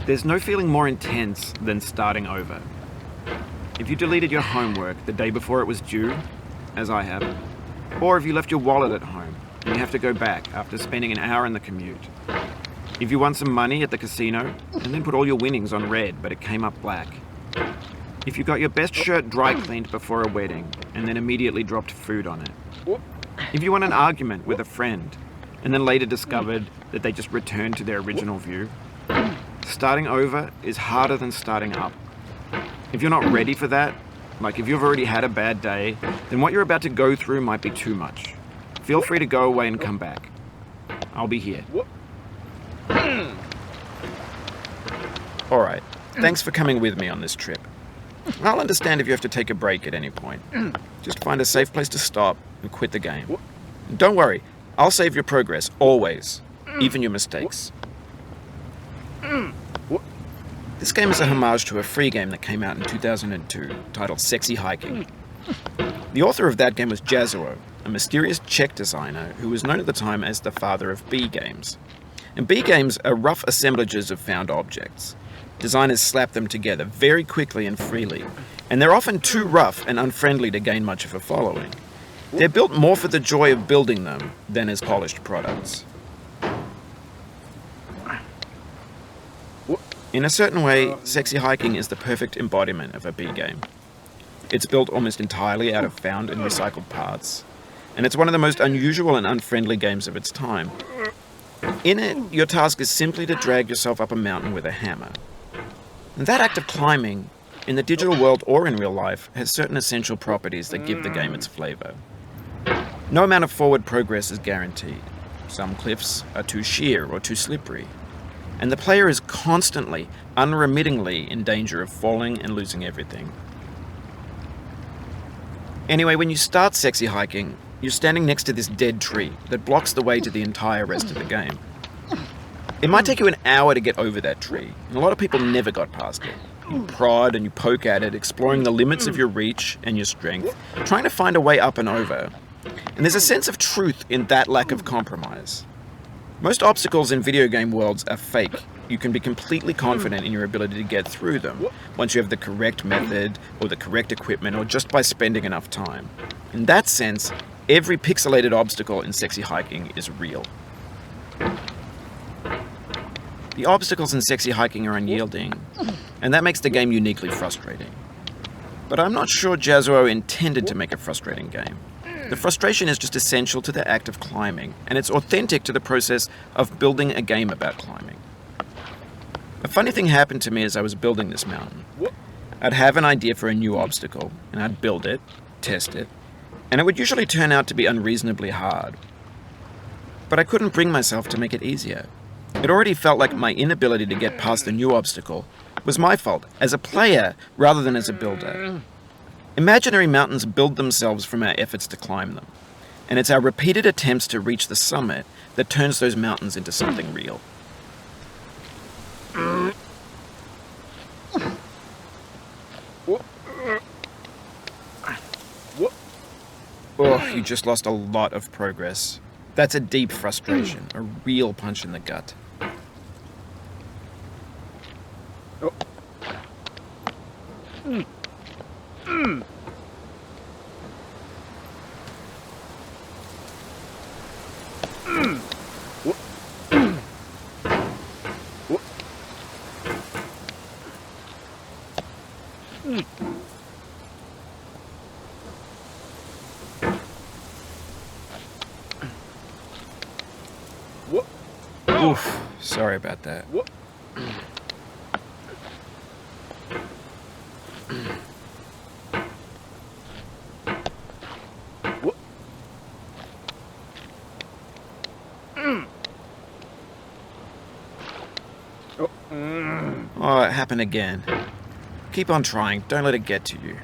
There's no feeling more intense than starting over. If you deleted your homework the day before it was due, as I have, or if you left your wallet at home and you have to go back after spending an hour in the commute. If you won some money at the casino and then put all your winnings on red but it came up black. If you got your best shirt dry cleaned before a wedding and then immediately dropped food on it. If you won an argument with a friend and then later discovered that they just returned to their original view. Starting over is harder than starting up. If you're not ready for that, like if you've already had a bad day, then what you're about to go through might be too much. Feel free to go away and come back. I'll be here. Alright, thanks for coming with me on this trip. I'll understand if you have to take a break at any point. Just find a safe place to stop and quit the game. Don't worry, I'll save your progress, always. Even your mistakes. This game is a homage to a free game that came out in 2002, titled Sexy Hiking. The author of that game was Jazuo, a mysterious Czech designer who was known at the time as the father of B games. And B games are rough assemblages of found objects. Designers slap them together very quickly and freely, and they're often too rough and unfriendly to gain much of a following. They're built more for the joy of building them than as polished products. In a certain way, Sexy Hiking is the perfect embodiment of a B game. It's built almost entirely out of found and recycled parts, and it's one of the most unusual and unfriendly games of its time. In it, your task is simply to drag yourself up a mountain with a hammer. And that act of climbing, in the digital world or in real life, has certain essential properties that give the game its flavor. No amount of forward progress is guaranteed. Some cliffs are too sheer or too slippery. And the player is constantly, unremittingly in danger of falling and losing everything. Anyway, when you start Sexy Hiking, you're standing next to this dead tree that blocks the way to the entire rest of the game. It might take you an hour to get over that tree, and a lot of people never got past it. You prod and you poke at it, exploring the limits of your reach and your strength, trying to find a way up and over. And there's a sense of truth in that lack of compromise. Most obstacles in video game worlds are fake. You can be completely confident in your ability to get through them once you have the correct method or the correct equipment or just by spending enough time. In that sense, every pixelated obstacle in Sexy Hiking is real. The obstacles in Sexy Hiking are unyielding, and that makes the game uniquely frustrating. But I'm not sure Jazuo intended to make a frustrating game. The frustration is just essential to the act of climbing, and it's authentic to the process of building a game about climbing. A funny thing happened to me as I was building this mountain. I'd have an idea for a new obstacle, and I'd build it, test it, and it would usually turn out to be unreasonably hard. But I couldn't bring myself to make it easier. It already felt like my inability to get past the new obstacle was my fault, as a player rather than as a builder. Imaginary mountains build themselves from our efforts to climb them, and it's our repeated attempts to reach the summit that turns those mountains into something real. Oh, you just lost a lot of progress. That's a deep frustration, a real punch in the gut. Oof, sorry about that. Oh, it happened again. Keep on trying, don't let it get to you.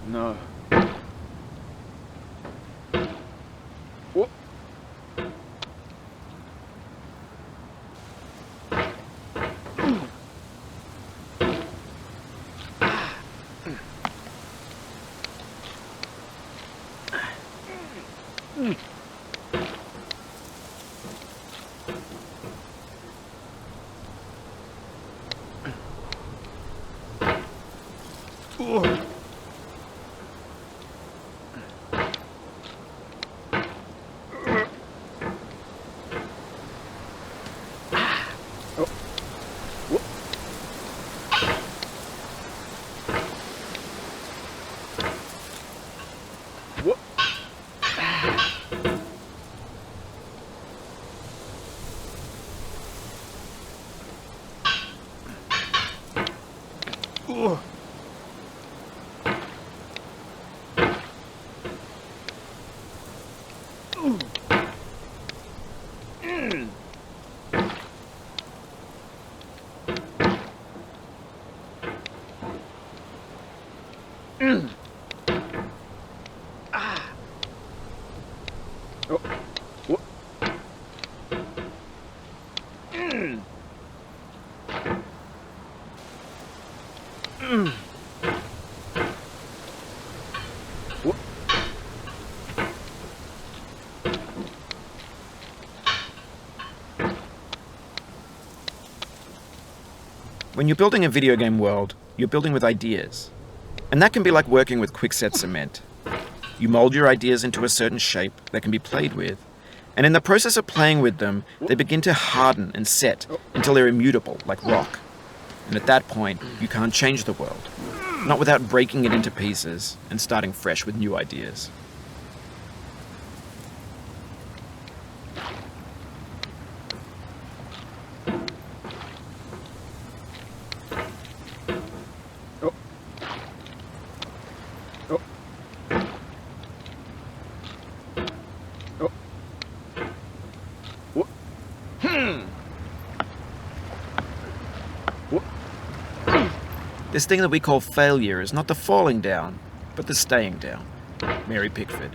No. When you're building a video game world, you're building with ideas. And that can be like working with quickset cement. You mold your ideas into a certain shape that can be played with, and in the process of playing with them, they begin to harden and set until they're immutable, like rock. And at that point, you can't change the world. Not without breaking it into pieces and starting fresh with new ideas. This thing that we call failure is not the falling down, but the staying down. Mary Pickford.